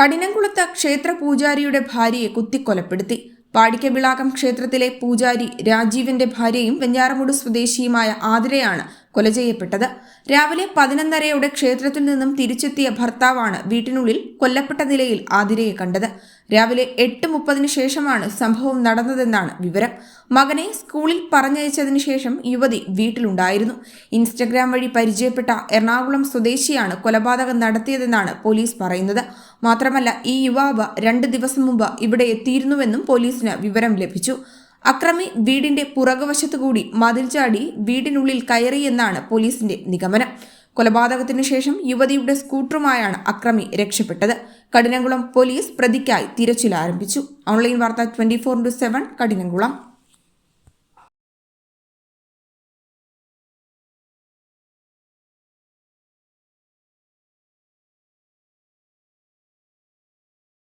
കഠിനംകുളത്ത് ക്ഷേത്ര പൂജാരിയുടെ ഭാര്യയെ കുത്തിക്കൊലപ്പെടുത്തി. പാടിക്കവിളാകം ക്ഷേത്രത്തിലെ പൂജാരി രാജീവിന്റെ ഭാര്യയും വെഞ്ഞാറമൂട് സ്വദേശിയുമായ ആതിരയാണ് കൊല ചെയ്യപ്പെട്ടത്. രാവിലെ 11:30 ക്ഷേത്രത്തിൽ നിന്നും തിരിച്ചെത്തിയ ഭർത്താവാണ് വീട്ടിനുള്ളിൽ കൊല്ലപ്പെട്ട നിലയിൽ ആതിരയെ കണ്ടത്. രാവിലെ 8:30 ശേഷമാണ് സംഭവം നടന്നതെന്നാണ് വിവരം. മകനെ സ്കൂളിൽ പറഞ്ഞയച്ചതിന് ശേഷം യുവതി വീട്ടിലുണ്ടായിരുന്നു. ഇൻസ്റ്റഗ്രാം വഴി പരിചയപ്പെട്ട എറണാകുളം സ്വദേശിയാണ് കൊലപാതകം നടത്തിയതെന്നാണ് പോലീസ് പറയുന്നത്. മാത്രമല്ല, ഈ യുവാവ് 2 ദിവസം മുമ്പ് ഇവിടെ എത്തിയിരുന്നുവെന്നും പോലീസിന് വിവരം ലഭിച്ചു. അക്രമി വീടിന്റെ പുറകുവശത്തുകൂടി മതിൽ ചാടി വീടിനുള്ളിൽ കയറിയെന്നാണ് പോലീസിന്റെ നിഗമനം. കൊലപാതകത്തിനു ശേഷം യുവതിയുടെ സ്കൂട്ടറുമായാണ് അക്രമി രക്ഷപ്പെട്ടത്. കഠിനംകുളം പോലീസ് പ്രതിക്കായി തിരച്ചിൽ ആരംഭിച്ചു. ഓൺലൈൻ വാർത്ത 24/7 കഠിനംകുളം.